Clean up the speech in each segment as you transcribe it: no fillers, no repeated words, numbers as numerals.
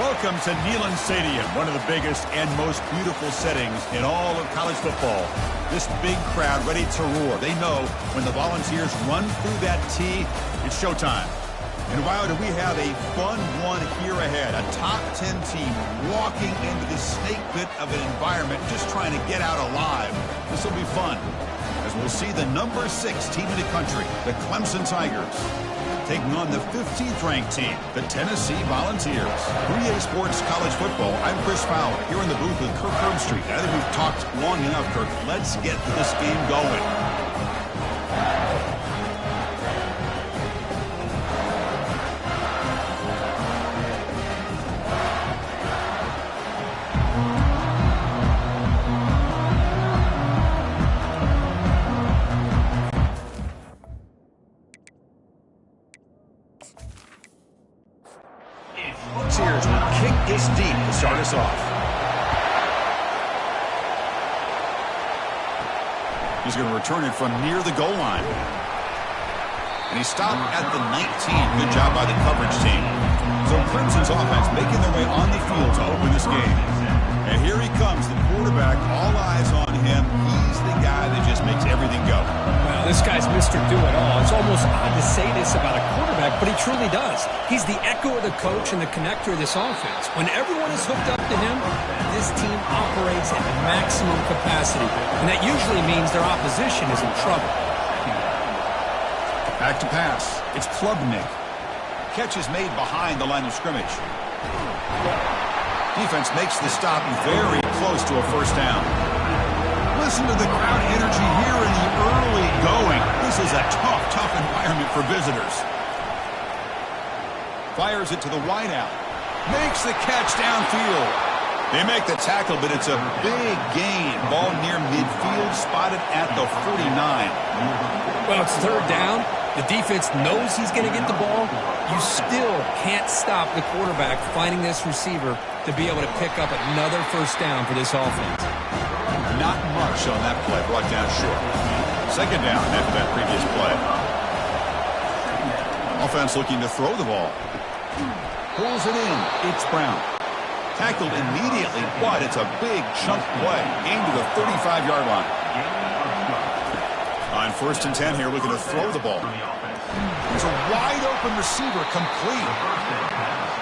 Welcome to Neyland Stadium, one of the biggest and most beautiful settings in all of college football. This big crowd ready to roar. They know when the Volunteers run through that tee, it's showtime. And wow, do we have a fun one here ahead. A top 10 team walking into this snake pit of an environment, just trying to get out alive. This will be fun, as we'll see the number 6 team in the country, the Clemson Tigers, taking on the 15th ranked team, the Tennessee Volunteers. 3A Sports College Football, I'm Chris Fowler, here in the booth with Kirk Herbstreit. I think we've talked long enough, Kirk. Let's get this game going. Volunteers will kick this deep to start us off. He's going to return it from near the goal line. And he stopped at the 19. Good job by the coverage team. So Clemson's offense making their way on the field to open this game. And here he comes, the quarterback, all eyes on him. He's the guy that just makes everything go. Well, this guy's Mr. Do-It-All. It's almost odd to say this about a quarterback, but he truly does. He's the echo of the coach and the connector of this offense. When everyone is hooked up to him, this team operates at maximum capacity, and that usually means their opposition is in trouble. Back to pass. It's Klubnik. Catch is made behind the line of scrimmage. Defense makes the stop very close to a first down. Listen to the crowd energy here in the early going. This is a tough environment for visitors. Fires it to the wideout. Makes the catch downfield. They make the tackle, but it's a big gain. Ball near midfield, spotted at the 49. Well, it's third down. The defense knows he's going to get the ball. You still can't stop the quarterback finding this receiver to be able to pick up another first down for this offense. Not much on that play, brought down short. Second down after that previous play. Offense looking to throw the ball. Pulls it in. It's Brown. Tackled immediately, but it's a big chunk play. Aimed to the 35-yard line. On first and 10 here, looking to throw the ball. There's a wide-open receiver, complete.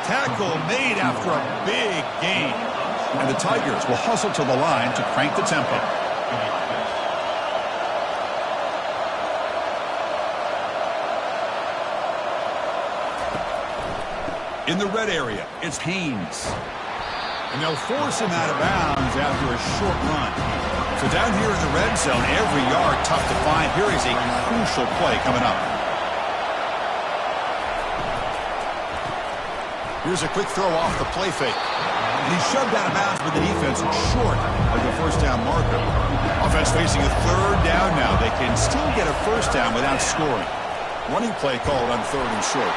Tackle made after a big gain. And the Tigers will hustle to the line to crank the tempo. In the red area, it's Haynes. And they'll force him out of bounds after a short run. So down here in the red zone, every yard tough to find. Here is a crucial play coming up. Here's a quick throw off the play fake. And he's shoved out of bounds with the defense short of the first down marker. Offense facing a third down now. They can still get a first down without scoring. Running play called on third and short.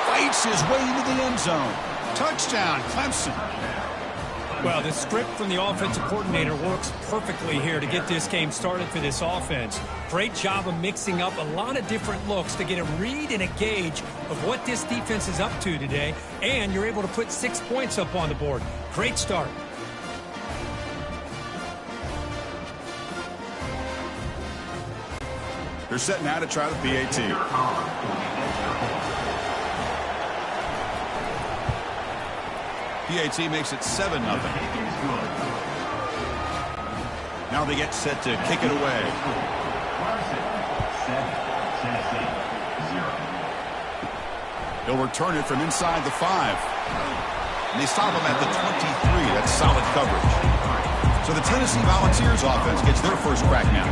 Fights his way into the end zone. Touchdown, Clemson. Well, the script from the offensive coordinator works perfectly here to get this game started for this offense. Great job of mixing up a lot of different looks to get a read and a gauge of what this defense is up to today, and you're able to put 6 points up on the board. Great start. They're set now to try the PAT. PAT makes it 7-0. Now they get set to kick it away. He'll return it from inside the 5. And they stop him at the 23. That's solid coverage. So the Tennessee Volunteers offense gets their first crack now.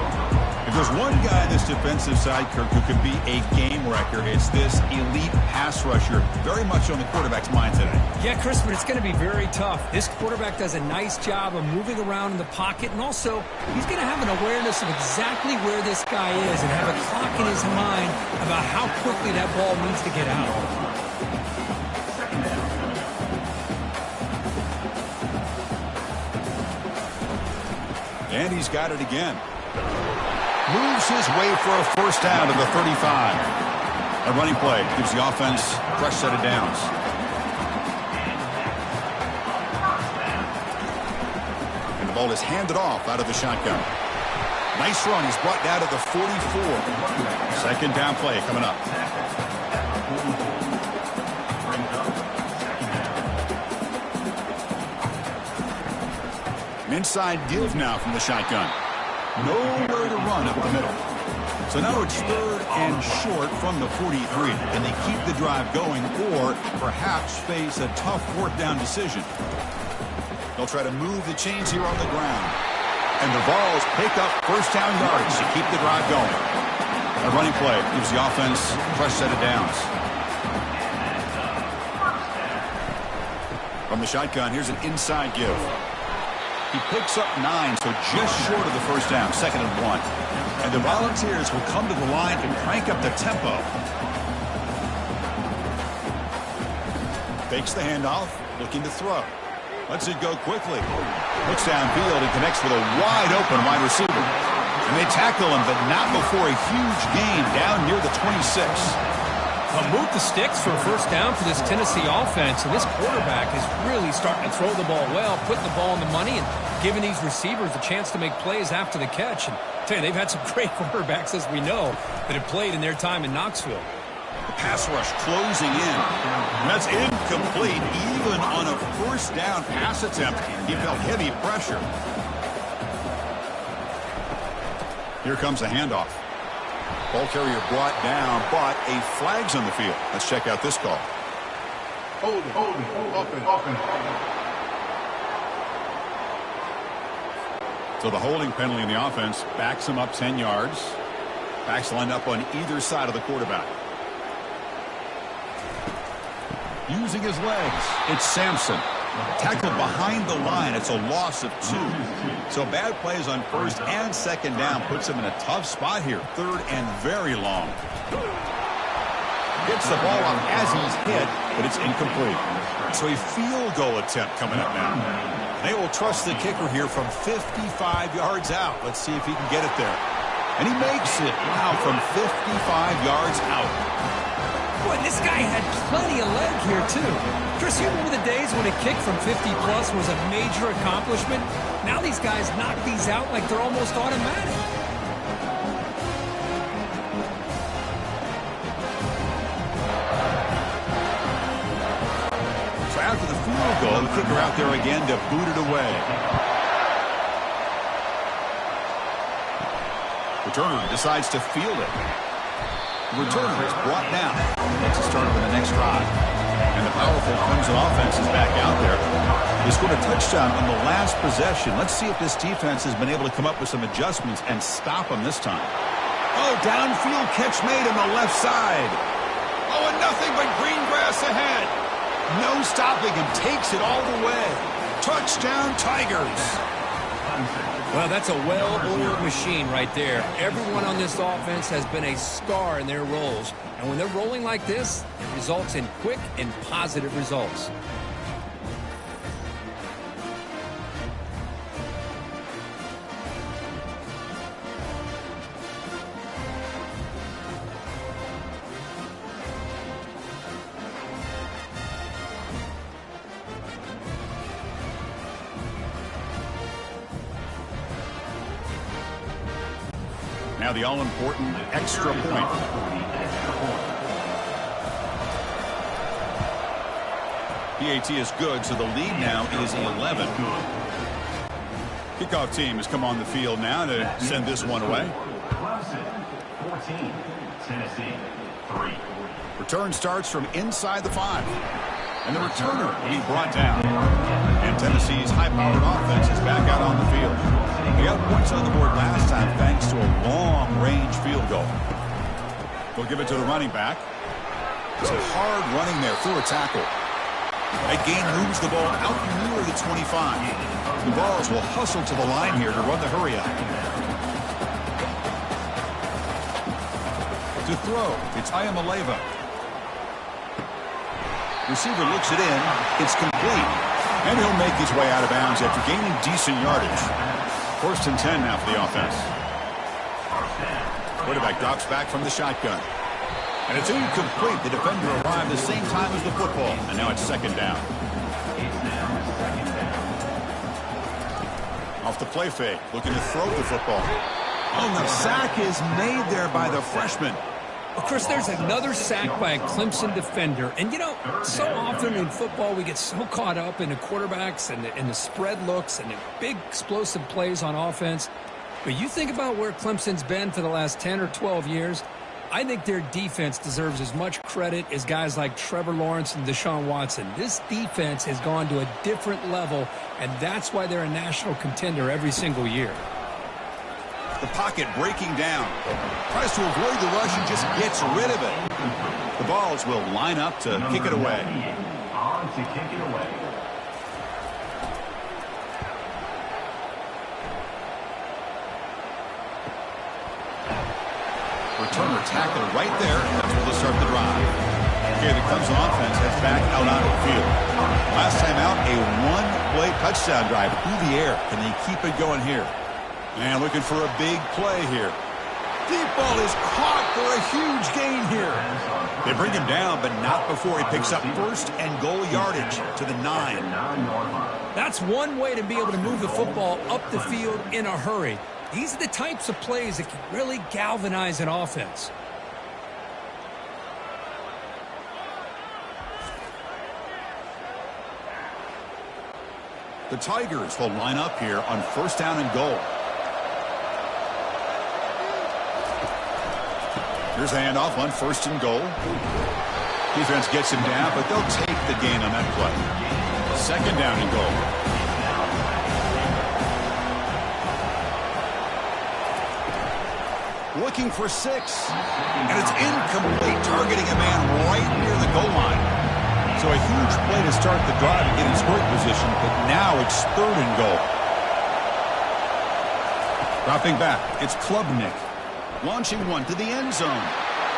If there's one guy on this defensive side, Kirk, who could be a game wrecker, it's this elite pass rusher, very much on the quarterback's mind today. Yeah, Chris, but it's going to be very tough. This quarterback does a nice job of moving around in the pocket, and also he's going to have an awareness of exactly where this guy is and have a clock in his mind about how quickly that ball needs to get out. And he's got it again. Moves his way for a first down to the 35. A running play gives the offense a fresh set of downs. ball is handed off out of the shotgun. Nice run. He's brought down to the 44. Second down play coming up. An inside give now from the shotgun. Nowhere to run up the middle. So now it's third and short from the 43. Can they keep the drive going or perhaps face a tough fourth down decision? They'll try to move the chains here on the ground. And the Vols pick up first down yards to keep the drive going. A running play gives the offense a fresh set of downs. From the shotgun, here's an inside give. He picks up 9, so just short of the first down, 2nd and 1. And the Volunteers will come to the line and crank up the tempo. Fakes the handoff, looking to throw. Lets it go quickly. Looks downfield and connects with a wide-open wide receiver. And they tackle him, but not before a huge gain down near the 26. Move the sticks for a first down for this Tennessee offense, and this quarterback is really starting to throw the ball well, putting the ball on the money, and giving these receivers a chance to make plays after the catch. And I tell you, they've had some great quarterbacks, as we know, that have played in their time in Knoxville. The pass rush closing in. That's incomplete, even on a first down pass attempt. He felt heavy pressure. Here comes a handoff. Ball carrier brought down, but a flag's on the field. Let's check out this call. Holding, open. So the holding penalty in the offense backs him up 10 yards. Backs lined up on either side of the quarterback. Using his legs, it's Sampson. Tackled behind the line. It's a loss of 2. So bad plays on first and second down puts him in a tough spot here. Third and very long. Gets the ball up as he's hit, but it's incomplete. So a field goal attempt coming up now. They will trust the kicker here from 55 yards out. Let's see if he can get it there. And he makes it. Wow, from 55 yards out. Boy, this guy had plenty of leg here, too. Chris, you remember the days when a kick from 50-plus was a major accomplishment? Now these guys knock these out like they're almost automatic. So after the field goal, the kicker out there again to boot it away. Returner decides to field it. The returner is brought down. Makes a start for the next drive. And the powerful Clemson offense is back out there. They scored a touchdown on the last possession. Let's see if this defense has been able to come up with some adjustments and stop them this time. Oh, downfield catch made on the left side. Oh, and nothing but green grass ahead. No stopping him. Takes it all the way. Touchdown, Tigers. Well, that's a well-oiled machine right there. Everyone on this offense has been a star in their roles. And when they're rolling like this, it results in quick and positive results. Now the all-important extra point. PAT is good, so the lead now is 11. Kickoff team has come on the field now to send this one away. Clemson 14, Tennessee 3. Return starts from inside the 5. And the returner will be brought down. And Tennessee's high-powered offense is back out on the field. They got points on the board last time thanks to a long-range field goal. They'll give it to the running back. Some hard running there through a tackle. That gain moves the ball out near the 25. The Vols will hustle to the line here to run the hurry-up. To throw, it's Ayamaleva. Receiver looks it in. It's complete. And he'll make his way out of bounds after gaining decent yardage. First and 10 now for the offense. Quarterback drops back from the shotgun. And it's incomplete. The defender arrived the same time as the football. And now it's second down. Off the play fake, looking to throw the football. Oh, the sack is made there by the freshman. Of course, there's another sack by a Clemson defender. And, you know, so often in football we get so caught up in the quarterbacks and the spread looks and the big explosive plays on offense. But you think about where Clemson's been for the last 10 or 12 years, I think their defense deserves as much credit as guys like Trevor Lawrence and Deshaun Watson. This defense has gone to a different level, and that's why they're a national contender every single year. The pocket breaking down. Tries to avoid the rush and just gets rid of it. The Vols will line up to kick it away. On to kick it away. Returner tackle right there. That's where they'll start the drive. Here, the Clemson offense heads back out onto the field. Last time out, a one-play touchdown drive through the air. Can they keep it going here? And looking for a big play here. Deep ball is caught for a huge gain here. They bring him down, but not before he picks up first and goal yardage to the 9. That's one way to be able to move the football up the field in a hurry. These are the types of plays that can really galvanize an offense. The Tigers will line up here on first down and goal. Here's a handoff on first and goal. Defense gets him down, but they'll take the gain on that play. Second down and goal. Looking for 6. And it's incomplete, targeting a man right near the goal line. So a huge play to start the drive and get in scoring position, but now it's third and goal. Dropping back, it's Klubnik. Launching one to the end zone.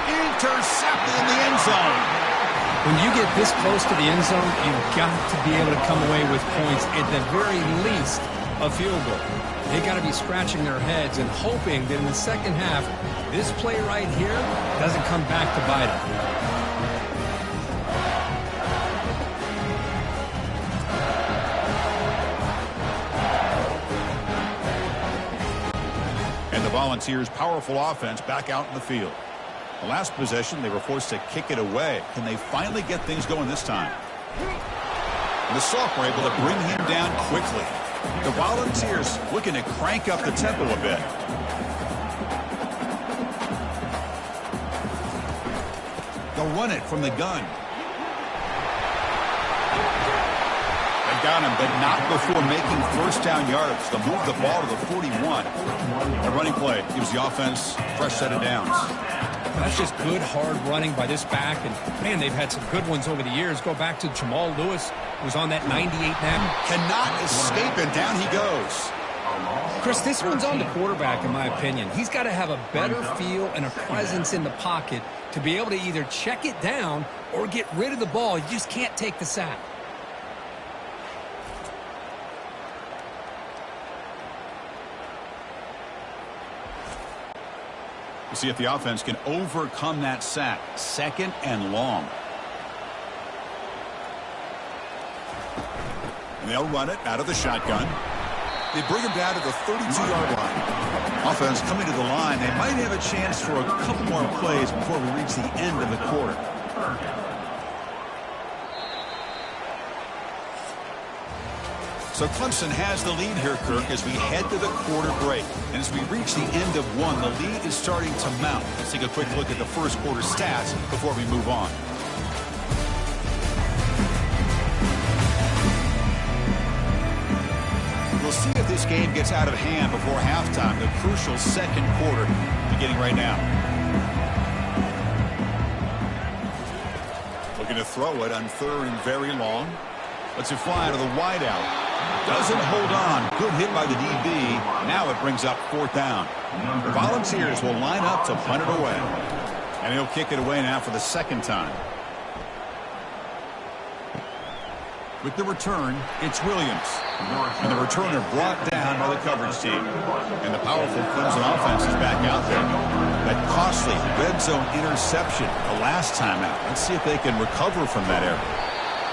Intercepted in the end zone. When you get this close to the end zone, you've got to be able to come away with points, at the very least, a field goal. They got to be scratching their heads and hoping that in the second half, this play right here doesn't come back to bite them. Volunteers' powerful offense back out in the field. The last possession, they were forced to kick it away. Can they finally get things going this time? And the sophomore able to bring him down quickly. The Volunteers looking to crank up the tempo a bit. They'll run it from the gun. Got him, but not before making first down yards to move the ball to the 41. A running play gives the offense a fresh set of downs. That's just good, hard running by this back. And, man, they've had some good ones over the years. Go back to Jamal Lewis, who was on that 98 now. Cannot escape, and down he goes. Chris, this one's on the quarterback, in my opinion. He's got to have a better feel and a presence in the pocket to be able to either check it down or get rid of the ball. You just can't take the sack. We'll see if the offense can overcome that sack. Second and long. And they'll run it out of the shotgun. They bring him down to the 32-yard line. Offense coming to the line. They might have a chance for a couple more plays before we reach the end of the quarter. So Clemson has the lead here, Kirk, as we head to the quarter break. And as we reach the end of one, the lead is starting to mount. Let's take a quick look at the first quarter stats before we move on. We'll see if this game gets out of hand before halftime. The crucial second quarter beginning right now. Looking to throw it on third and very long. Lets it fly to the wideout. Doesn't hold on. Good hit by the DB. Now it brings up fourth down. The Volunteers will line up to punt it away. And he'll kick it away now for the second time. With the return, it's Williams. And the returner brought down by the coverage team. And the powerful Clemson offense is back out there. That costly red zone interception the last time out. Let's see if they can recover from that error.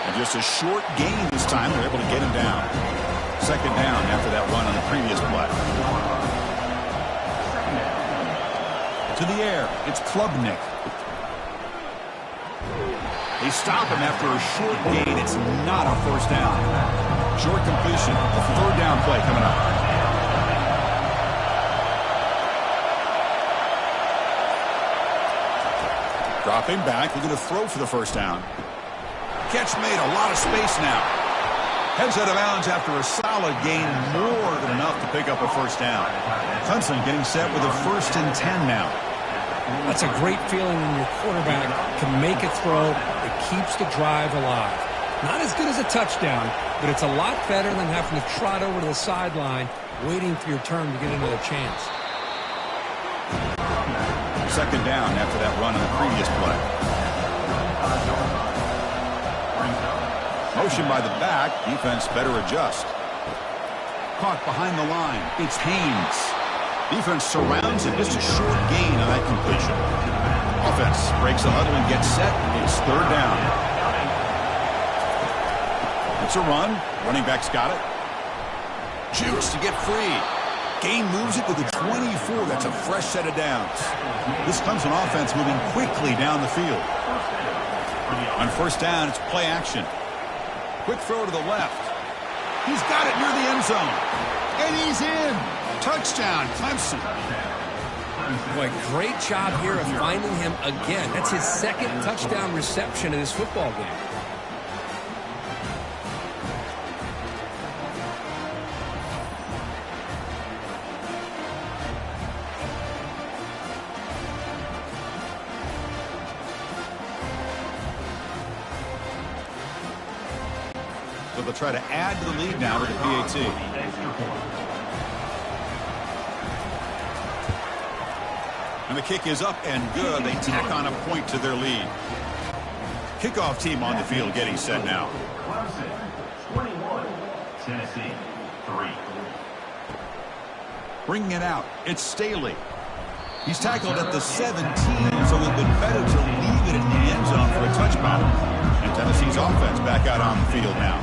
And just a short gain this time, they're able to get him down. Second down after that run on the previous play. To the air, it's Klubnik. They stop him after a short gain. It's not a first down. Short completion. The third down play coming up. Dropping back. We're going to throw for the first down. Catch made. A lot of space now. Heads out of bounds after a solid gain. More than enough to pick up a first down. Clemson getting set with a 1st and 10 now. That's a great feeling when your quarterback can make a throw that keeps the drive alive. Not as good as a touchdown, but it's a lot better than having to trot over to the sideline waiting for your turn to get another chance. Second down after that run on the previous play. Motion by the back. Defense better adjust. Caught behind the line. It's Haynes. Defense surrounds him. Just a short gain on that completion. Offense breaks the huddle and gets set. It's third down. It's a run. Running back's got it. Juice to get free. Gain moves it with a 24. That's a fresh set of downs. This Clemson offense moving quickly down the field. On first down, it's play action. Quick throw to the left. He's got it near the end zone. And he's in. Touchdown, Clemson. Boy, great job here of finding him again. That's his second touchdown reception in this football game. So they'll try to add to the lead now with the PAT. And the kick is up and good. They tack on a point to their lead. Kickoff team on the field getting set now. Clemson 21, Tennessee 3. Bringing it out, it's Staley. He's tackled at the 17, so it would have been better to leave it in the end zone for a touchdown. And Tennessee's offense back out on the field now.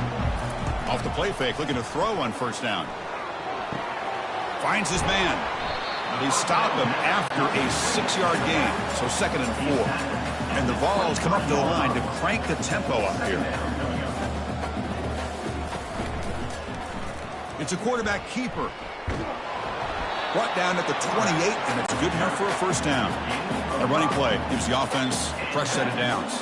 Off the play fake, looking to throw on first down. Finds his man. They stop him after a 6-yard gain, so 2nd and 4. And the Vols come up to the line to crank the tempo up here. It's a quarterback keeper. Brought down at the 28, and it's good enough for a first down. A running play gives the offense a fresh set of downs.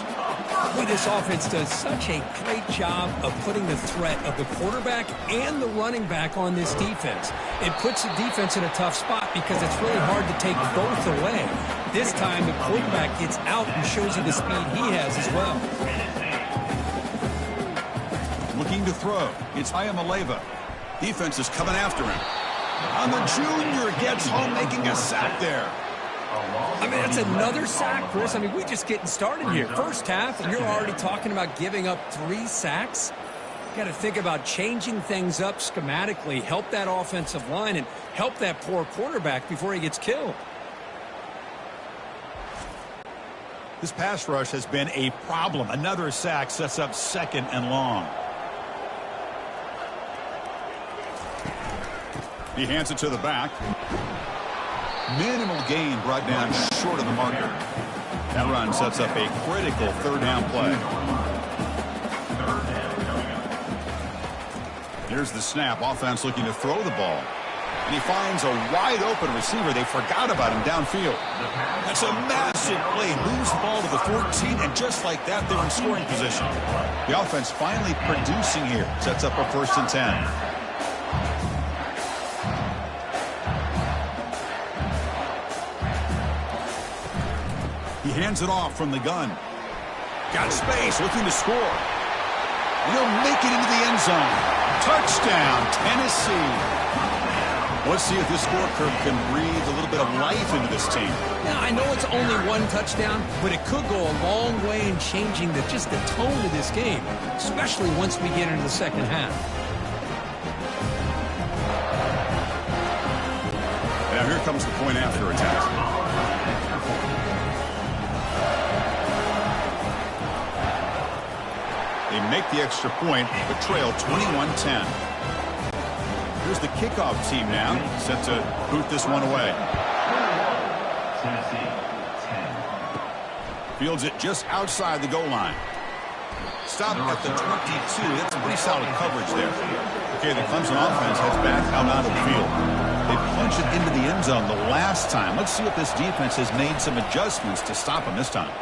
Boy, this offense does such a great job of putting the threat of the quarterback and the running back on this defense. It puts the defense in a tough spot because it's really hard to take both away. This time, the quarterback gets out and shows you the speed he has as well. Looking to throw. It's Ayamaleva. Defense is coming after him. And the junior gets home, making a sack there. I mean, that's another sack, Chris. I mean, we're just getting started here. First half, and you're already talking about giving up 3 sacks. Got to think about changing things up schematically, help that offensive line, and help that poor quarterback before he gets killed. This pass rush has been a problem. Another sack sets up 2nd and long. He hands it to the back. Minimal gain brought down short of the marker. That run sets up a critical 3rd down play. Here's the snap. Offense looking to throw the ball. And he finds a wide open receiver. They forgot about him downfield. That's a massive play. Moves the ball to the 14, and just like that, they're in scoring position. The offense finally producing here. Sets up a 1st and 10. He hands it off from the gun. Got space, looking to score. And he'll make it into the end zone. Touchdown, Tennessee. Let's see if this scorecard can breathe a little bit of life into this team. Now, I know it's only 1 touchdown, but it could go a long way in changing just the tone of this game, especially once we get into the second half. Now here comes the point after attack. They make the extra point, but trail 21-10. Here's the kickoff team now, set to boot this one away. Tennessee, 10. Fields it just outside the goal line. Stop at the 22. That's pretty solid coverage there. Okay, the Clemson offense heads back out onto the field. They punched it into the end zone the last time. Let's see if this defense has made some adjustments to stop them this time.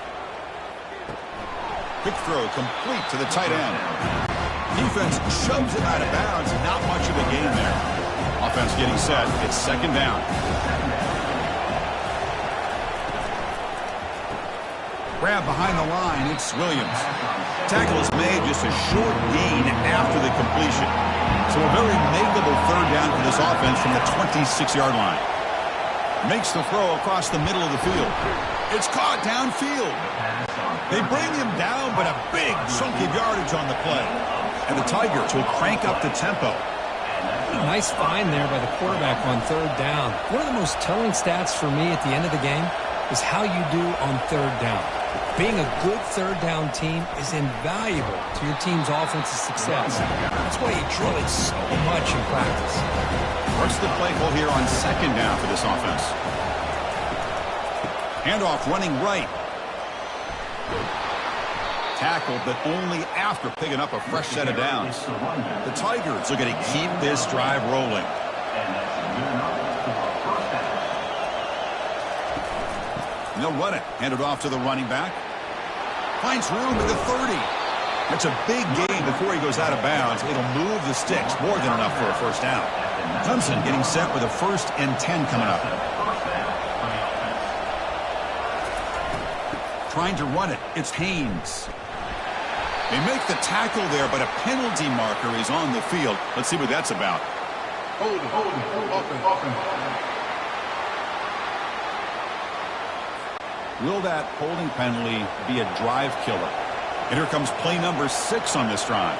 Quick throw complete to the tight end. Defense shoves it out of bounds. Not much of a gain there. Offense getting set. It's second down. Grab behind the line. It's Williams. Tackle is made, just a short gain after the completion. So a very makeable third down for this offense from the 26-yard line. Makes the throw across the middle of the field. It's caught downfield. They bring him down, but a big chunk of yardage on the play. And the Tigers will crank up the tempo. Nice find there by the quarterback on third down. One of the most telling stats for me at the end of the game is how you do on third down. Being a good third down team is invaluable to your team's offensive success. That's why you drill it so much in practice. What's the play call here on second down for this offense? Handoff running right. Tackled, but only after picking up a fresh set of downs. The Tigers are going to keep this drive rolling. And they'll run it. Hand it off to the running back. Finds room at the 30. That's a big gain before he goes out of bounds. It'll move the sticks. More than enough for a first down. Clemson getting set with a 1st and 10 coming up. Trying to run it. It's Haynes. They make the tackle there, but a penalty marker is on the field. Let's see what that's about. Hold it. Will that holding penalty be a drive killer? And here comes play number 6 on this drive.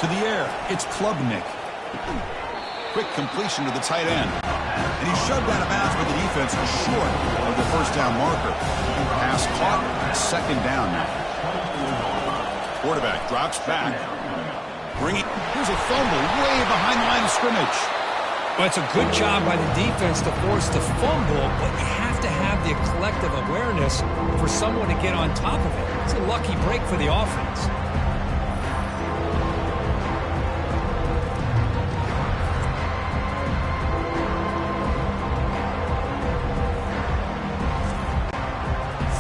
To the air, it's Klubnik. Quick completion to the tight end. And he's shoved out of bounds with the defense short of the first down marker. Pass caught, second down now. Quarterback drops back. Here's a fumble way behind the line of scrimmage. Well, it's a good job by the defense to force the fumble, but you have to have the collective awareness for someone to get on top of it. It's a lucky break for the offense.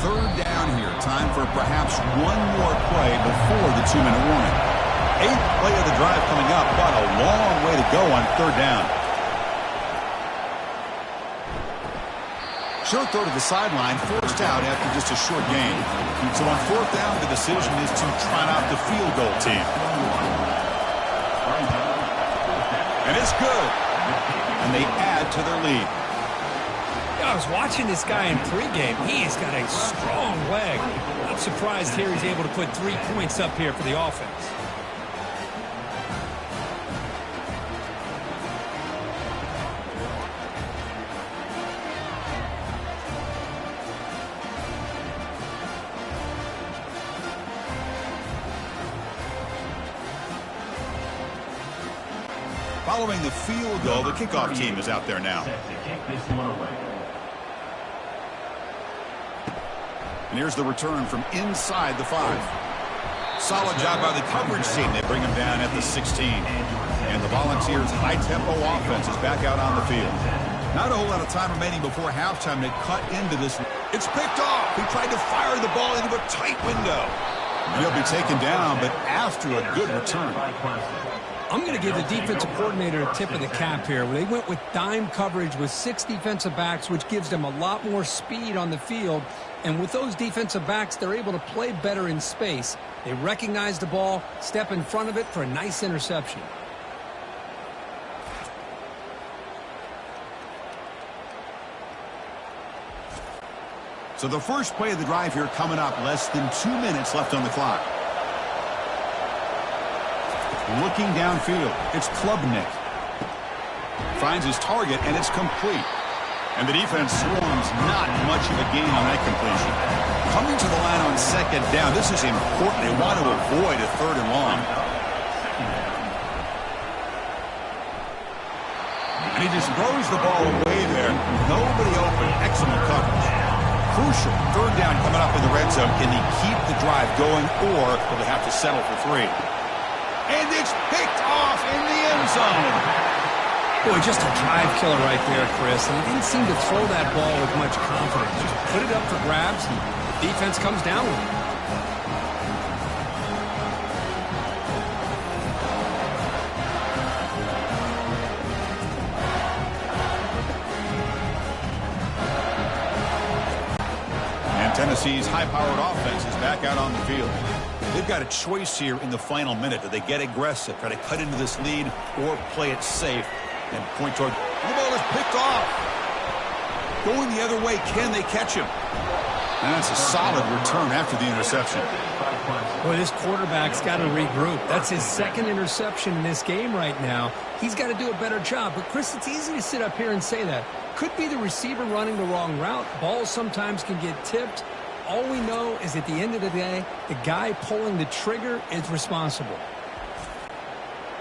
Third down here. Time for perhaps one more play before the 2-minute warning. 8th play of the drive coming up, but a long way to go on third down. Short throw to the sideline, forced out after just a short gain. So on fourth down, the decision is to trot out the field goal team. And it's good. And they add to their lead. I was watching this guy in pregame. He's got a strong leg. I'm surprised here he's able to put 3 points up here for the offense. Following the field goal, the kickoff team is out there now. And here's the return from inside the 5. Solid job by the coverage team. They bring him down at the 16. And the Volunteers' high-tempo offense is back out on the field. Not a whole lot of time remaining before halftime to cut into this. It's picked off. He tried to fire the ball into a tight window. And he'll be taken down, but after a good return. I'm going to give the defensive coordinator a tip of the cap here. They went with dime coverage with 6 defensive backs, which gives them a lot more speed on the field. And with those defensive backs, they're able to play better in space. They recognize the ball, step in front of it for a nice interception. So the first play of the drive here coming up, less than 2 minutes left on the clock. Looking downfield, it's Klubnik. Finds his target, and it's complete. And the defense swarms, not much of a gain on that completion. Coming to the line on second down, this is important. They want to avoid a 3rd and long. And he just throws the ball away there. Nobody open. Excellent coverage. Crucial. Third down coming up in the red zone. Can he keep the drive going, or will they have to settle for 3? And it's picked off in the end zone. Boy, just a drive killer right there, Chris. And he didn't seem to throw that ball with much confidence. Just put it up for grabs, and the defense comes down with it. Tennessee's high-powered offense is back out on the field. They've got a choice here in the final minute. Do they get aggressive, try to cut into this lead, or play it safe and point toward... The ball is picked off. Going the other way, can they catch him? And that's a solid return after the interception. Boy, this quarterback's got to regroup. That's his second interception in this game right now. He's got to do a better job. But, Chris, it's easy to sit up here and say that. Could be the receiver running the wrong route. Balls sometimes can get tipped. All we know is at the end of the day, the guy pulling the trigger is responsible.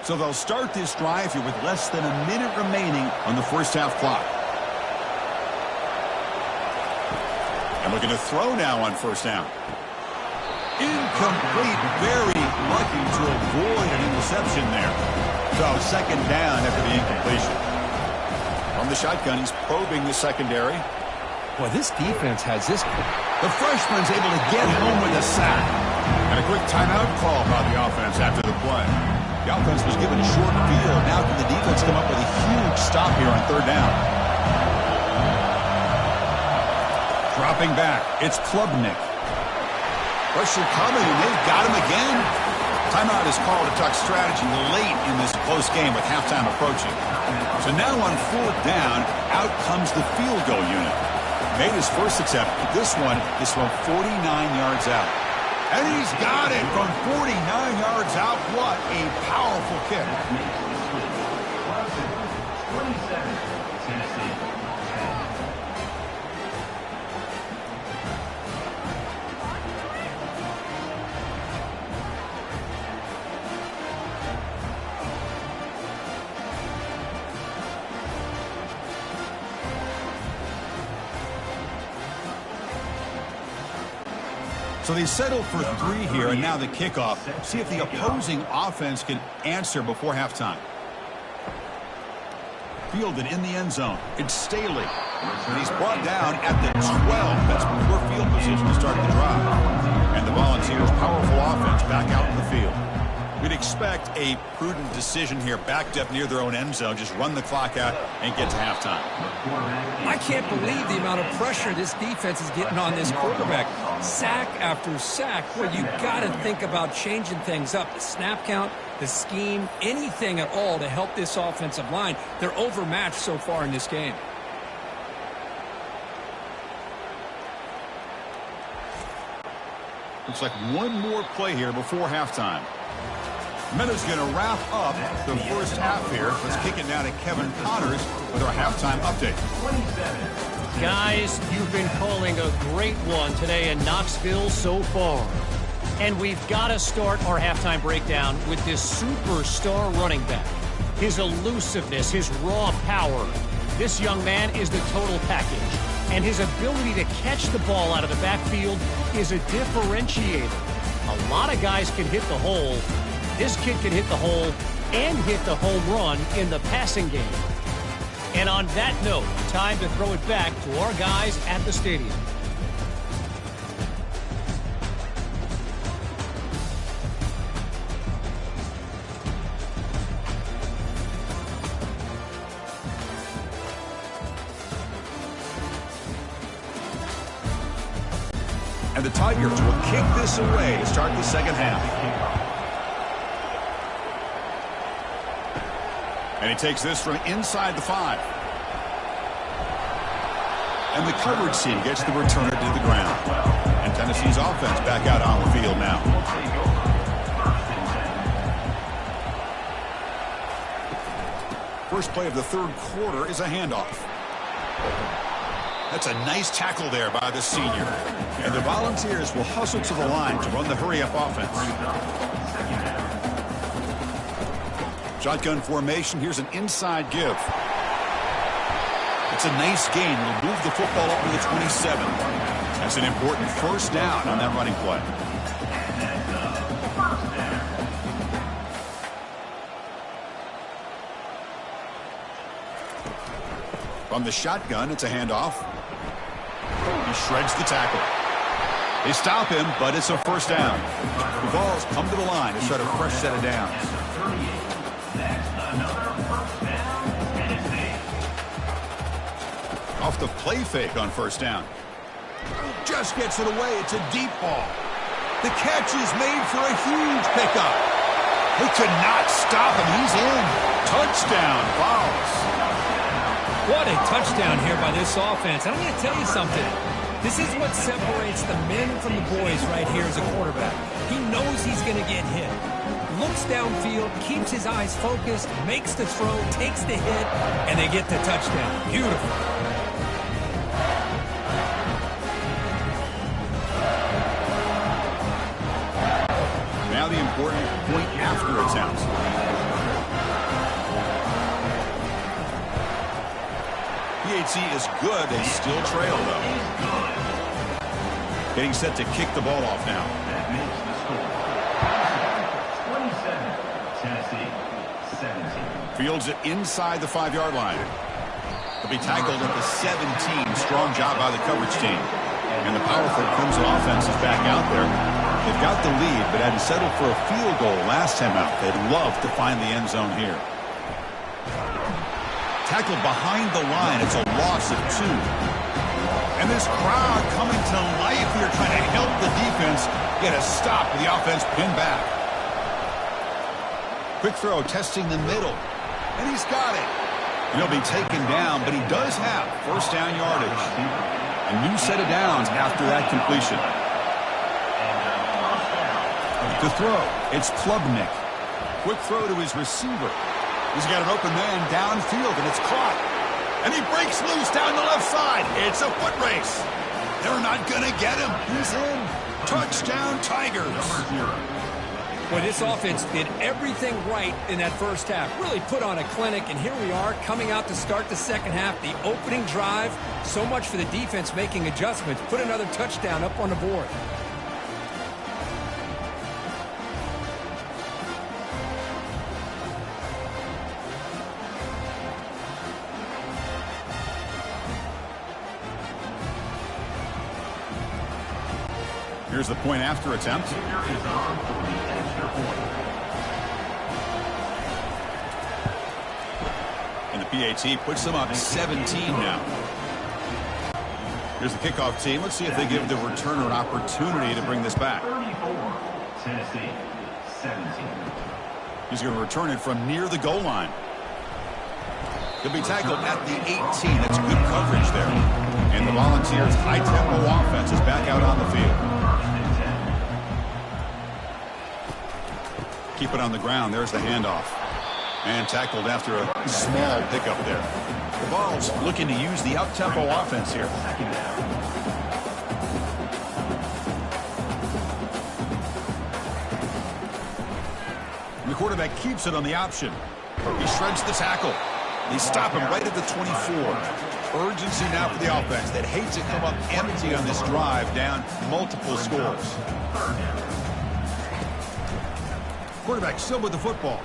So they'll start this drive here with less than a minute remaining on the first half clock. And looking to throw now on first down. Incomplete. Very lucky to avoid an interception there. So second down after the incompletion. From the shotgun, he's probing the secondary. Well, this defense has this. The freshman's able to get home with a sack. And a quick timeout call by the offense after the play. The offense was given a short field. Now can the defense come up with a huge stop here on third down? Dropping back, it's Klubnik. Pressure coming, and they've got him again. Timeout is called to talk strategy late in this close game with halftime approaching. So now on fourth down, out comes the field goal unit. Made his first attempt. This one is from 49 yards out. And he's got it from 49 yards out. What a powerful kick. 27, Tennessee. So they settle for 3 here, and now the kickoff. See if the opposing offense can answer before halftime. Fielded in the end zone. It's Staley. And he's brought down at the 12. That's poor field position to start the drive. And the Volunteers' powerful offense back out in the field. We'd expect a prudent decision here, backed up near their own end zone. Just run the clock out and get to halftime. I can't believe the amount of pressure this defense is getting on this quarterback. Sack after sack. Well, you got to think about changing things up. The snap count, the scheme, anything at all to help this offensive line. They're overmatched so far in this game. Looks like one more play here before halftime. Meadows going to wrap up the first half here. Let's kick it now to Kevin Connors with our halftime update. Guys, you've been calling a great one today in Knoxville so far. And we've got to start our halftime breakdown with this superstar running back. His elusiveness, his raw power. This young man is the total package. And his ability to catch the ball out of the backfield is a differentiator. A lot of guys can hit the hole. This kid can hit the hole and hit the home run in the passing game. And on that note, time to throw it back to our guys at the stadium. And the Tigers will kick this away to start the second half. And he takes this from inside the 5. And the coverage team gets the returner to the ground. And Tennessee's offense back out on the field now. First play of the third quarter is a handoff. That's a nice tackle there by the senior. And the Volunteers will hustle to the line to run the hurry-up offense. Shotgun formation. Here's an inside give. It's a nice gain. It'll move the football up to the 27. That's an important first down on that running play. From the shotgun, it's a handoff. He shreds the tackle. They stop him, but it's a first down. The Vols come to the line to start a fresh set of downs. Off the play fake on first down. Just gets it away. It's a deep ball. The catch is made for a huge pickup. They could not stop him. He's in. Touchdown, Vols. What a touchdown here by this offense. And I'm going to tell you something. This is what separates the men from the boys right here as a quarterback. He knows he's going to get hit. Looks downfield, keeps his eyes focused, makes the throw, takes the hit, and they get the touchdown. Beautiful. Now the important point after attempt. PAT is good. They still trail, though. Getting set to kick the ball off now. That makes the score. 27, Tennessee, 17. Fields it inside the 5-yard line. He'll be tackled at the 17. Strong job by the coverage team. And the powerful Clemson offense is back out there. They've got the lead, but hadn't settled for a field goal last time out. They'd love to find the end zone here. Tackled behind the line. It's a loss of 2. And this crowd coming to life here trying to help the defense get a stop with the offense pinned back. Quick throw testing the middle. And he's got it. And he'll be taken down, but he does have first down yardage. A new set of downs after that completion. To throw, it's Klubnik. Quick throw to his receiver. He's got an open man downfield, and it's caught. And he breaks loose down the left side. It's a foot race. They're not going to get him. He's in. Touchdown, Tigers. Boy, this offense did everything right in that first half. Really put on a clinic, and here we are coming out to start the second half. The opening drive, so much for the defense making adjustments. Put another touchdown up on the board. Here's the point after attempt. And the PAT puts them up 17 now. Here's the kickoff team. Let's see if they give the returner an opportunity to bring this back. 34, Tennessee, 17. He's going to return it from near the goal line. He'll be tackled at the 18. That's good coverage there. And the Volunteers' high-tempo offense is back out on the field. Keep it on the ground. There's the handoff. And tackled after a small pickup there. The Vols looking to use the up-tempo offense here. And the quarterback keeps it on the option. He shreds the tackle. They stop him right at the 24. Urgency now for the offense that hates to come up empty on this drive, down multiple scores. Quarterback still with the football.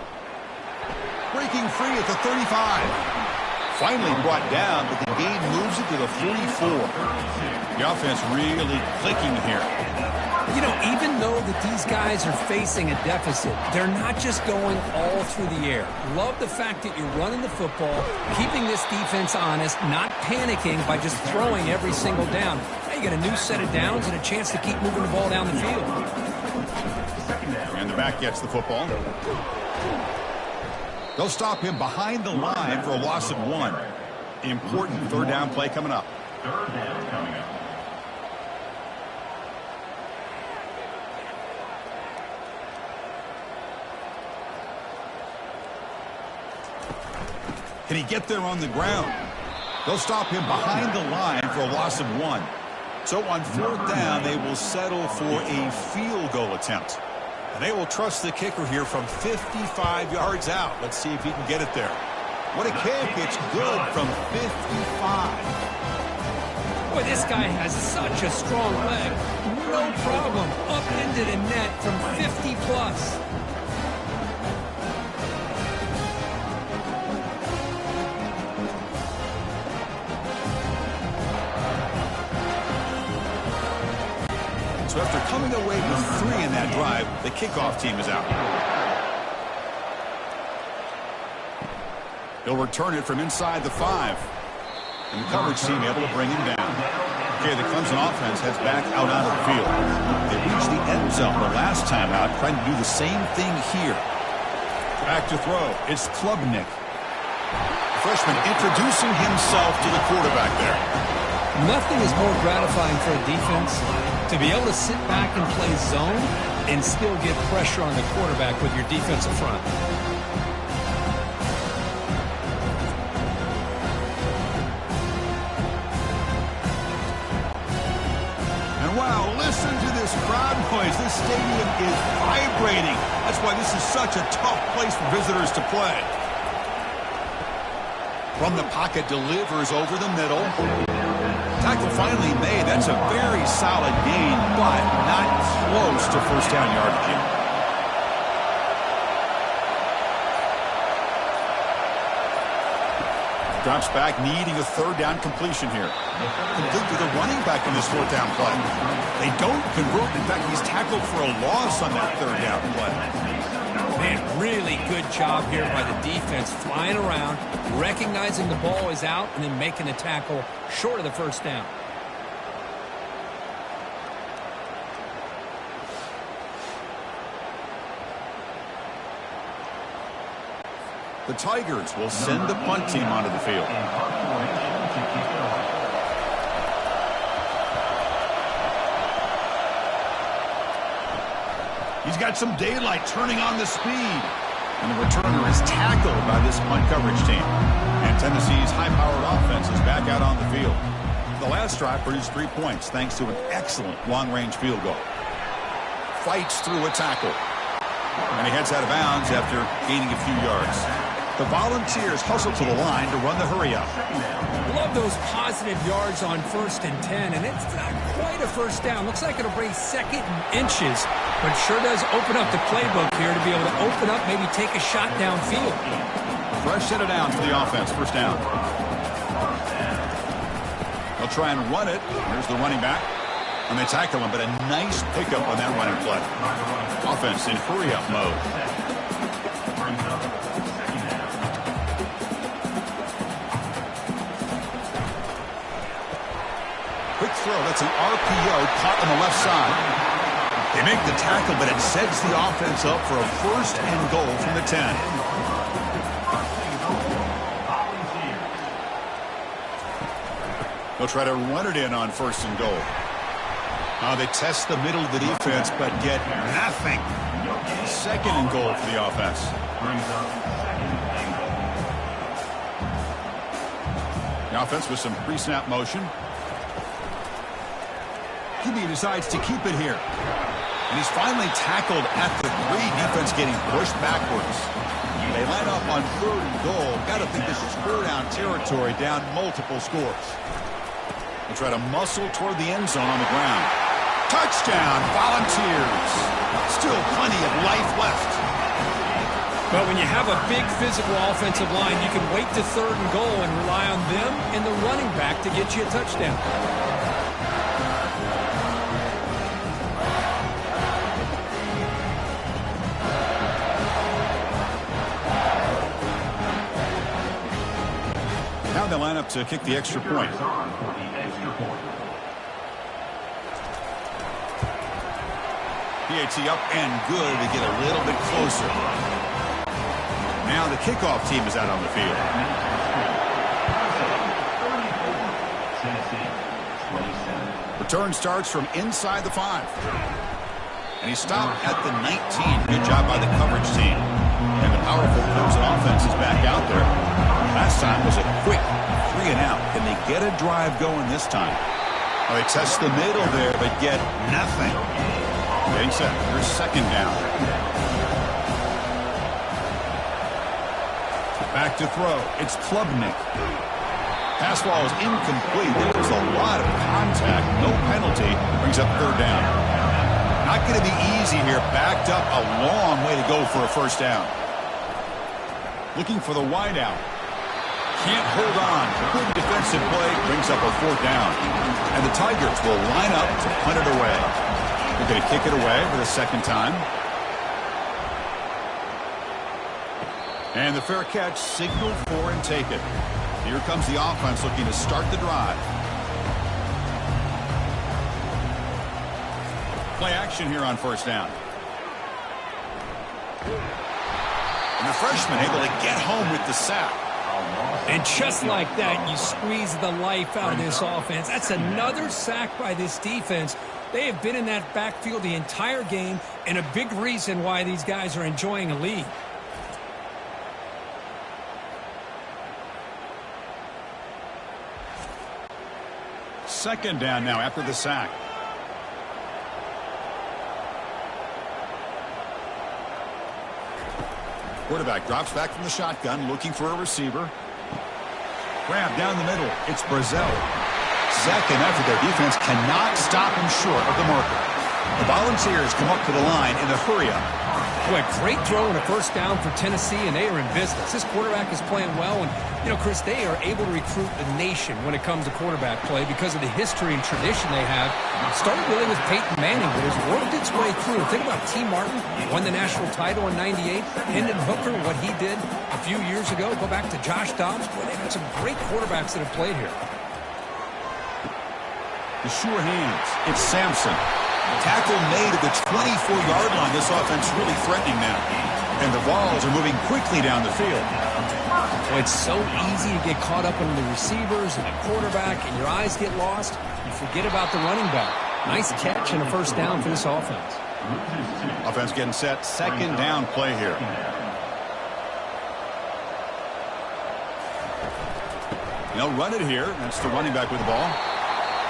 Breaking free at the 35. Finally brought down, but the gain moves it to the 44. The offense really clicking here. You know, even though that these guys are facing a deficit, they're not just going all through the air. Love the fact that you're running the football, keeping this defense honest, not panicking by just throwing every single down. Now you got a new set of downs and a chance to keep moving the ball down the field. And the back gets the football. They'll stop him behind the line for a loss of 1. Important third down play coming up. Third down coming up. Can he get there on the ground? They'll stop him behind the line for a loss of 1. So on fourth down, they will settle for a field goal attempt. And they will trust the kicker here from 55 yards out. Let's see if he can get it there. What a kick. It's good from 55. Boy, this guy has such a strong leg. No problem. Up into the net from 50 plus. So after coming away with 3 in that drive, the kickoff team is out. He'll return it from inside the 5. And the coverage team able to bring him down. Okay, the Clemson offense heads back out onto the field. They reached the end zone the last time out, trying to do the same thing here. Back to throw. It's Klubnik. Freshman introducing himself to the quarterback there. Nothing is more gratifying for a defense to be able to sit back and play zone and still get pressure on the quarterback with your defensive front. Wow, listen to this crowd noise. This stadium is vibrating. That's why this is such a tough place for visitors to play. From the pocket, delivers over the middle. Tackle finally made. That's a very solid gain, but not close to first down yardage yet. Drops back, needing a third down completion here. Complete to the running back in this fourth down play. They don't convert. In fact, he's tackled for a loss on that third down play. Man, really good job here by the defense, flying around, recognizing the ball is out, and then making a tackle short of the first down. The Tigers will send the punt team onto the field. He's got some daylight, turning on the speed. And the returner is tackled by this punt coverage team. And Tennessee's high-powered offense is back out on the field. The last drive produced 3 points thanks to an excellent long-range field goal. Fights through a tackle. And he heads out of bounds after gaining a few yards. The Volunteers hustle to the line to run the hurry-up. Love those positive yards on 1st and 10, and it's not quite a first down. Looks like it'll bring 2nd and inches, but sure does open up the playbook here to be able to open up, maybe take a shot downfield. Fresh set of downs for the offense, first down. They'll try and run it. Here's the running back. And they tackle him, but a nice pickup on that running play. Offense in hurry-up mode. Quick throw. That's an RPO caught on the left side. They make the tackle, but it sets the offense up for a 1st and goal from the 10. They'll try to run it in on 1st and goal. They test the middle of the defense, but get nothing. 2nd and goal for the offense. The offense with some pre-snap motion. He decides to keep it here. And he's finally tackled at the 3. Defense getting pushed backwards. They line up on 3rd and goal. Got to think this is 4-down territory, down multiple scores. They try to muscle toward the end zone on the ground. Touchdown, Volunteers. Still plenty of life left. But when you have a big physical offensive line, you can wait to 3rd and goal and rely on them and the running back to get you a touchdown. Now they line up to kick the extra point. PAT up and good to get a little bit closer. Now the kickoff team is out on the field. Return starts from inside the 5. And he stopped at the 19. Good job by the coverage team. And the powerful Clemson offense is back out there. Last time was a quick 3 and out. Can they get a drive going this time? Well, they test the middle there, but get nothing. Getting set. Here's 2nd down. Back to throw. It's Klubnik. Pass ball is incomplete. There was a lot of contact. No penalty. Brings up third down. Not going to be easy here. Backed up a long way to go for a first down. Looking for the wideout. Can't hold on. Good defensive play. Brings up a fourth down. And the Tigers will line up to punt it away. They're going to kick it away for the second time. And the fair catch signaled for and taken. Here comes the offense looking to start the drive. Play action here on first down. And the freshman able to get home with the sack. And just like that, you squeeze the life out of this offense. That's another sack by this defense. They have been in that backfield the entire game, and a big reason why these guys are enjoying a lead. Second down now after the sack. Quarterback drops back from the shotgun, looking for a receiver. Grab down the middle. It's Brazil. Second effort. Their defense cannot stop him short of the marker. The Volunteers come up to the line in a hurry-up. Boy, great throw and a first down for Tennessee, and they are in business. This quarterback is playing well, and, you know, Chris, they are able to recruit the nation when it comes to quarterback play because of the history and tradition they have. It started really with Peyton Manning, but it's worked its way through. Think about T. Martin, won the national title in '98. Hendon Hooker, what he did a few years ago. Go back to Josh Dobbs. Boy, they've got some great quarterbacks that have played here. The sure hands. It's Sampson. Tackle made at the 24-yard line. This offense really threatening now. And the Vols are moving quickly down the field. Well, it's so easy to get caught up in the receivers and the quarterback, and your eyes get lost. You forget about the running back. Nice catch and a first down for this offense. Offense getting set. Second down play here. They'll run it here. That's the running back with the ball.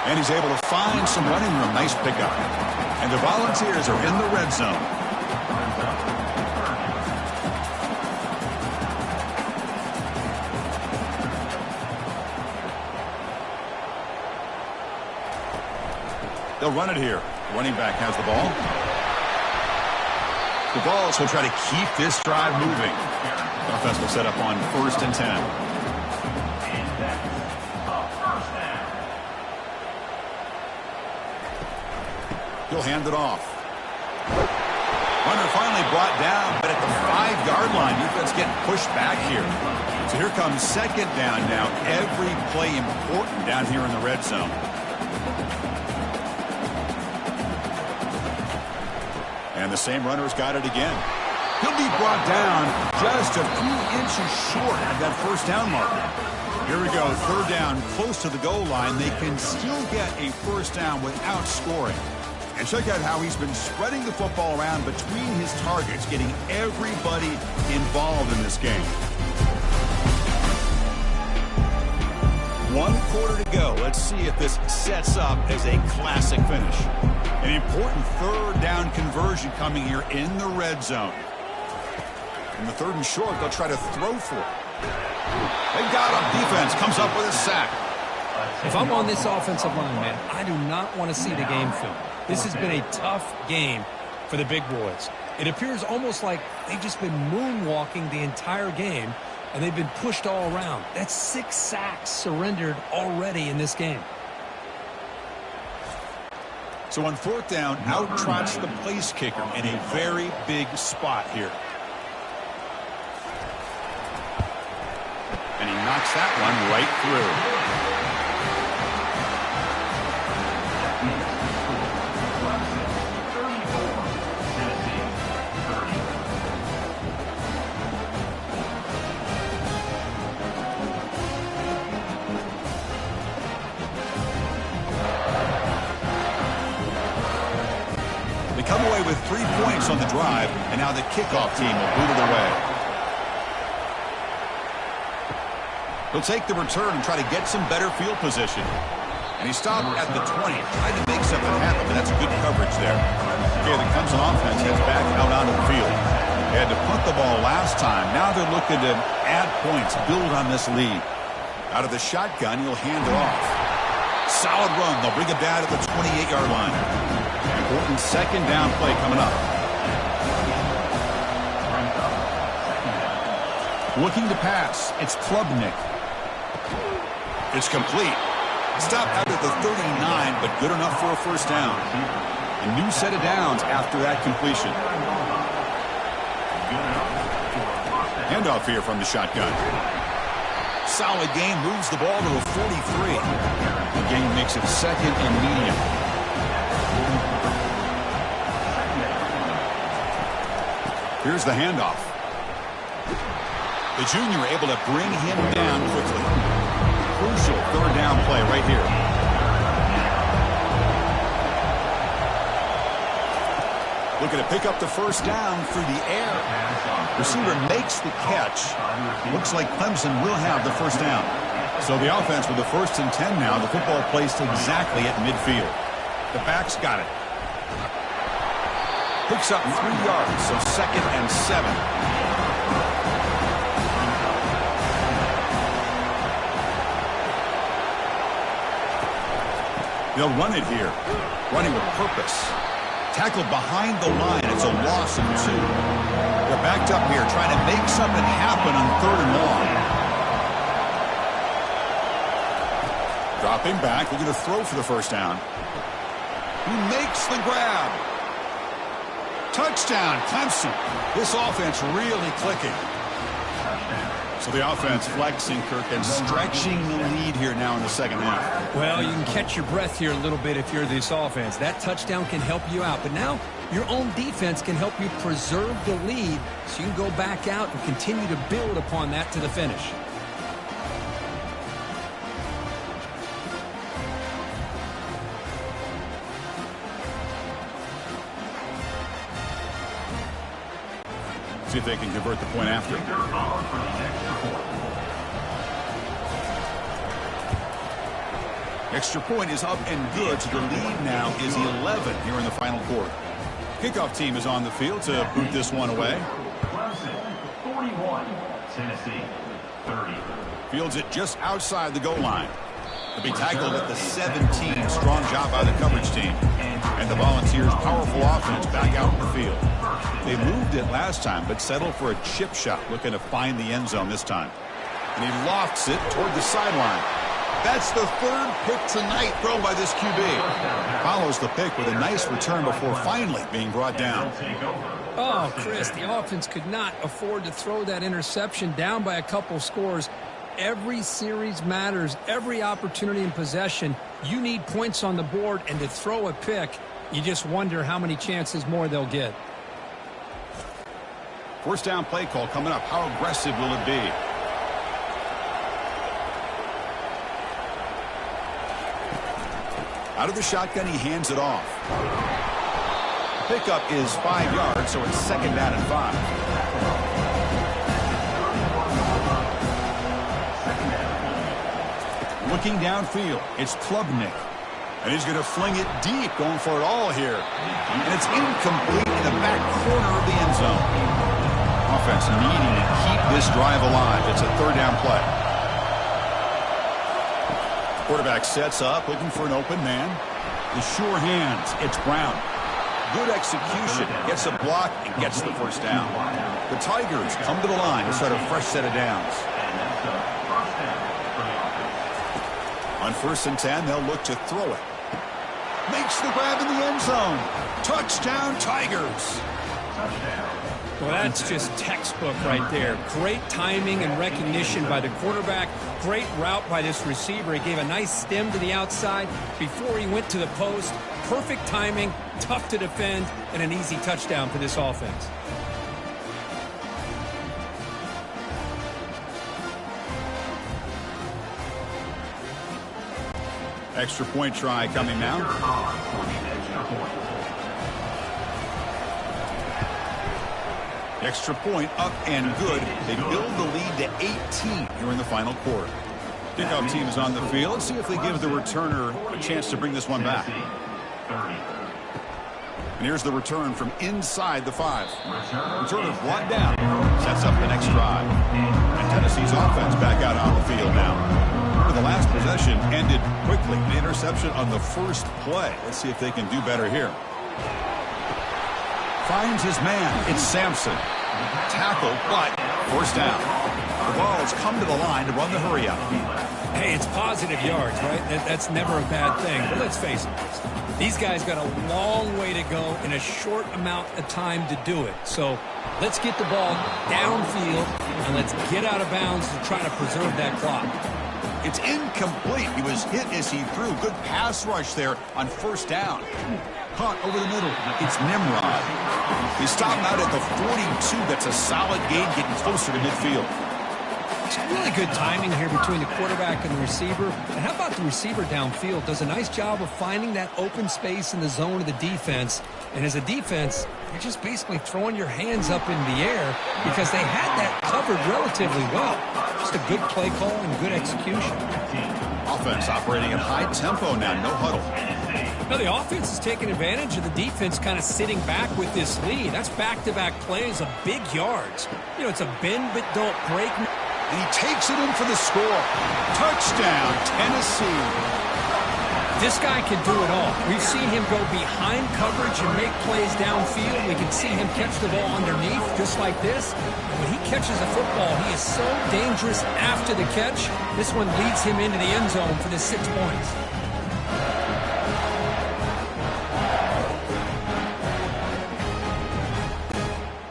And he's able to find some running room. Nice pickup. And the Volunteers are in the red zone. They'll run it here. Running back has the ball. The Vols will try to keep this drive moving. The offense will set up on 1st and 10. He'll hand it off. Runner finally brought down, but at the 5-yard line, defense getting pushed back here. So here comes second down now. Every play important down here in the red zone. And the same runner's got it again. He'll be brought down just a few inches short of that first down marker. Here we go, third down, close to the goal line. They can still get a first down without scoring. And check out how he's been spreading the football around between his targets, getting everybody involved in this game. 1 quarter to go. Let's see if this sets up as a classic finish. An important third down conversion coming here in the red zone. In the 3rd and short, they'll try to throw for it. They got him. Defense comes up with a sack. If I'm on this offensive line, man, I do not want to see the game film. This has been a tough game for the big boys. It appears almost like they've just been moonwalking the entire game, and they've been pushed all around. That's 6 sacks surrendered already in this game. So on 4th down, out trots the place kicker in a very big spot here. And he knocks that one right through. Come away with 3 points on the drive, and now the kickoff team will boot it away. He'll take the return and try to get some better field position. And he stopped at the 20. Tried to make something happen, but that's good coverage there. Okay, the Clemson offense heads back out onto the field. They had to punt the ball last time. Now they're looking to add points, build on this lead. Out of the shotgun, he'll hand it off. Solid run. They'll bring it down at the 28-yard line. Important second down play coming up. Looking to pass. It's Klubnik. It's complete. Stopped out at the 39, but good enough for a first down. A new set of downs after that completion. Handoff here from the shotgun. Solid gain, moves the ball to the 43. The gain makes it second and medium. Here's the handoff. The junior able to bring him down quickly. Crucial third down play right here. Looking to pick up the first down through the air. Receiver makes the catch. Looks like Clemson will have the first down. So the offense with the 1st and 10 now. The football placed exactly at midfield. The backs got it. Picks up 3 yards, so 2nd and 7. They'll run it here. Running with purpose. Tackled behind the line. It's a loss of 2. They're backed up here trying to make something happen on 3rd and long. Dropping back. Looking to throw for the first down. He makes the grab. Touchdown, Clemson. This offense really clicking. So the offense flexing, Kirk, and stretching the lead here now in the second half. Well, you can catch your breath here a little bit if you're this offense. That touchdown can help you out. But now your own defense can help you preserve the lead so you can go back out and continue to build upon that to the finish. See if they can convert the point after. Extra point is up and good, so the lead now is 11 here in the final quarter. Kickoff team is on the field to boot this one away. Clemson 41, Tennessee 30. Fields it just outside the goal line. To be tackled at the 17. Strong job by the coverage team. And the Volunteers' powerful offense back out in the field. They moved it last time, but settled for a chip shot, looking to find the end zone this time. And he lofts it toward the sideline. That's the 3rd pick tonight thrown by this QB. Follows the pick with a nice return before finally being brought down. Oh, Chris, the offense could not afford to throw that interception down by a couple scores. Every series matters. Every opportunity in possession, you need points on the board, and to throw a pick, you just wonder how many chances more they'll get. First down play call coming up. How aggressive will it be? Out of the shotgun, he hands it off. Pickup is 5 yards, so it's 2nd down and 5. Looking downfield, it's Klubnik. And he's going to fling it deep, going for it all here. And it's incomplete in the back corner of the end zone. Offense needing to keep this drive alive. It's a 3rd down play. Quarterback sets up, looking for an open man. The sure hands, it's Brown. Good execution, gets a block, and gets the first down. The Tigers come to the line to start a fresh set of downs. On 1st and 10, they'll look to throw it. Makes the grab in the end zone. Touchdown, Tigers. Well, that's just textbook right there. Great timing and recognition by the quarterback. Great route by this receiver. He gave a nice stem to the outside before he went to the post. Perfect timing, tough to defend, and an easy touchdown for this offense. Extra point try coming now. Extra point up and good. They build the lead to 18 here in the final quarter. Kickoff team is on the field. See if they give the returner a chance to bring this one back. And here's the return from inside the 5. Return is brought down. Sets up the next drive. And Tennessee's offense back out on the field now. Remember, the last possession ended quickly. The interception on the first play. Let's see if they can do better here. Finds his man. It's Sampson. Tackle, but first down. The ball has come to the line to run the hurry up. Hey, it's positive yards, right? That's never a bad thing. But let's face it. These guys got a long way to go in a short amount of time to do it. So let's get the ball downfield and let's get out of bounds to try to preserve that clock. It's incomplete. He was hit as he threw. Good pass rush there on first down. Caught over the middle. It's Nimrod. They stop him out at the 42. That's a solid gain, getting closer to midfield. It's really good timing here between the quarterback and the receiver. And how about the receiver downfield? Does a nice job of finding that open space in the zone of the defense. And as a defense, you're just basically throwing your hands up in the air because they had that covered relatively well. Just a good play call and good execution. Offense operating at high tempo now. No huddle. Now the offense is taking advantage of the defense kind of sitting back with this lead. That's back-to-back plays of big yards. You know, it's a bend but don't break. And he takes it in for the score. Touchdown, Tennessee. This guy can do it all. We've seen him go behind coverage and make plays downfield. We can see him catch the ball underneath just like this. When he catches a football, he is so dangerous after the catch. This one leads him into the end zone for the 6 points.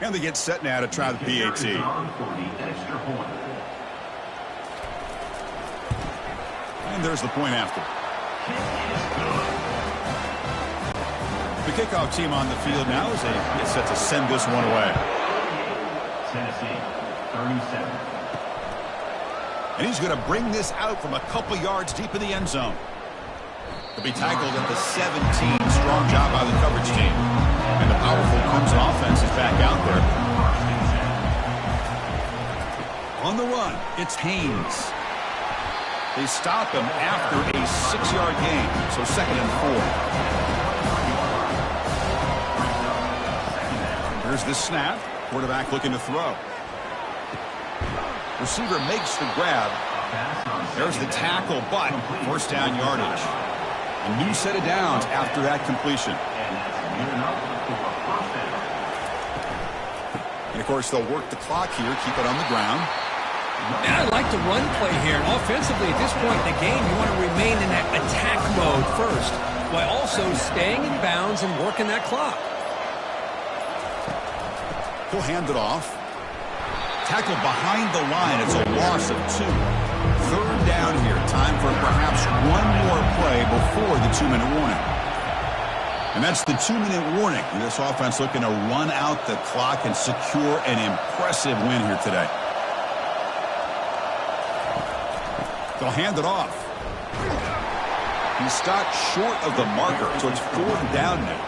And they get set now to try the PAT. And there's the point after. The kickoff team on the field now as they get set to send this one away. Tennessee, 37. And he's going to bring this out from a couple yards deep in the end zone. He'll be tackled at the 17. Strong job by the coverage team. And the powerful Clemson offense is back out there. On the run, it's Haynes. They stop him after a 6-yard gain, so 2nd and 4. Here's the snap. Quarterback looking to throw. Receiver makes the grab. There's the tackle, but first down yardage. A new set of downs after that completion. And, of course, they'll work the clock here, keep it on the ground. And I like the run play here. And offensively, at this point in the game, you want to remain in that attack mode first, while also staying in bounds and working that clock. He'll hand it off. Tackle behind the line. It's a loss of 2. 3rd down here. Time for perhaps one more play before the 2-minute warning. And that's the 2-minute warning. And this offense looking to run out the clock and secure an impressive win here today. They'll hand it off. He's stopped short of the marker, so it's 4th down now.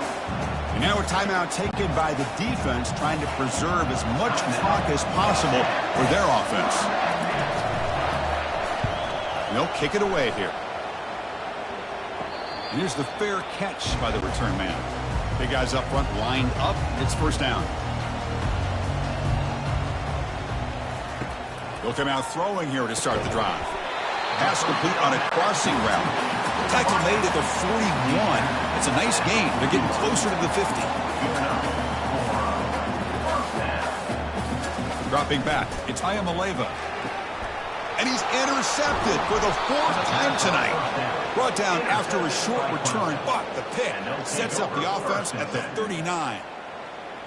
And now a timeout taken by the defense, trying to preserve as much clock as possible for their offense. And they'll kick it away here. And here's the fair catch by the return man. Big guys up front lined up. It's first down. They'll come out throwing here to start the drive. Pass complete on a crossing route. Tackle made at the 41. It's a nice gain. They're getting closer to the 50. Dropping back. It's Ayamaleva. And he's intercepted for the 4th time tonight. Brought down after a short return, but the pick sets up the offense at the 39.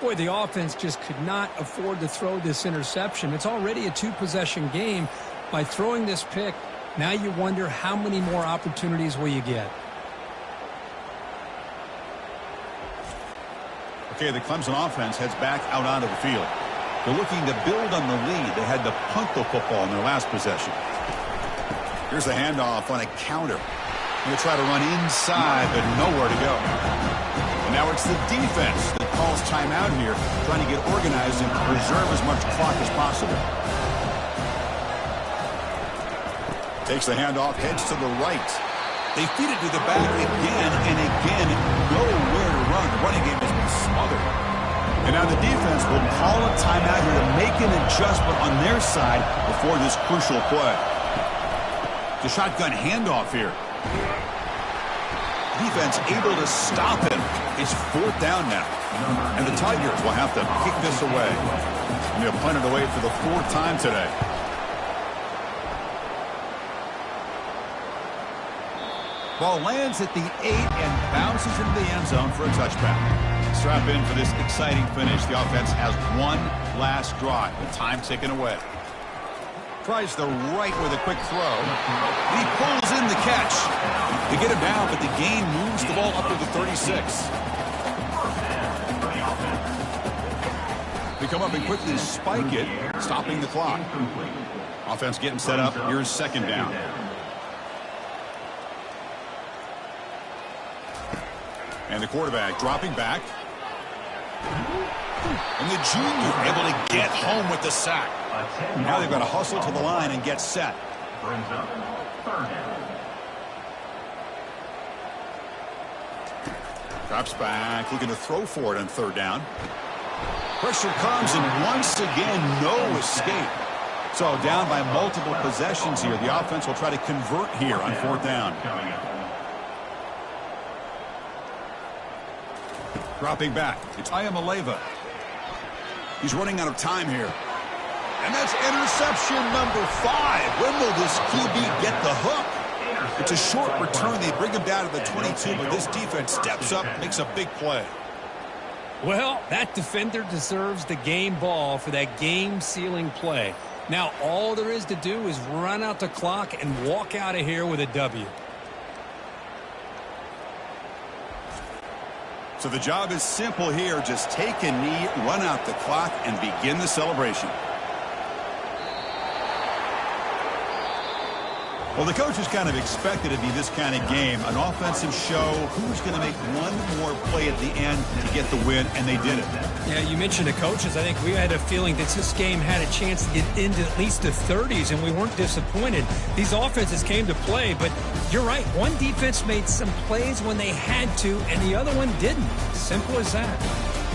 Boy, the offense just could not afford to throw this interception. It's already a 2-possession game. By throwing this pick, now you wonder how many more opportunities will you get. Okay, the Clemson offense heads back out onto the field. They're looking to build on the lead. They had to punt the football in their last possession. Here's the handoff on a counter. They'll try to run inside, but nowhere to go. And now it's the defense that calls timeout here, trying to get organized and preserve as much clock as possible. Takes the handoff, heads to the right. They feed it to the back again and again. Nowhere to run. The running game is getting smothered. And now the defense will call a timeout here to make an adjustment on their side before this crucial play. The shotgun handoff here. Defense able to stop him. It's 4th down now. And the Tigers will have to kick this away. And they'll punt it away for the 4th time today. Ball lands at the 8 and bounces into the end zone for a touchback. Strap in for this exciting finish. The offense has one last drive. The time taken away. Tries the right with a quick throw. And he pulls in the catch. They get him down, but the gain moves the ball up to the 36. They come up and quickly spike it, stopping the clock. Offense getting set up. Here's 2nd down. And the quarterback dropping back. And the junior able to get home with the sack. Now they've got to hustle to the line and get set. Brings up 3rd down. Drops back, looking to throw for it on 3rd down. Pressure comes, and once again, no escape. So down by multiple possessions here. The offense will try to convert here on 4th down. Dropping back, it's Ayamaleva. He's running out of time here. And that's interception number 5. When will this QB get the hook? It's a short return. They bring him down to the 22, but this defense steps up, makes a big play. Well, that defender deserves the game ball for that game-sealing play. Now, all there is to do is run out the clock and walk out of here with a W. So the job is simple here. Just take a knee, run out the clock, and begin the celebration. Well, the coaches kind of expected it to be this kind of game, an offensive show. Who's going to make one more play at the end to get the win, and they did it. Yeah, you mentioned the coaches. I think we had a feeling that this game had a chance to get into at least the 30s, and we weren't disappointed. These offenses came to play, but you're right. One defense made some plays when they had to, and the other one didn't. Simple as that.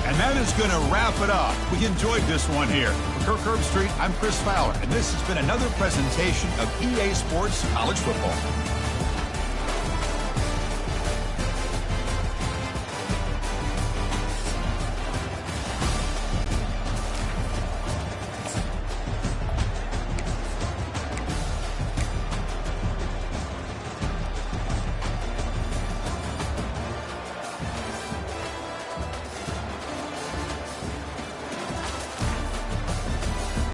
And that is going to wrap it up. We enjoyed this one here. For Kirk Herbstreit, I'm Chris Fowler, and this has been another presentation of EA Sports College Football.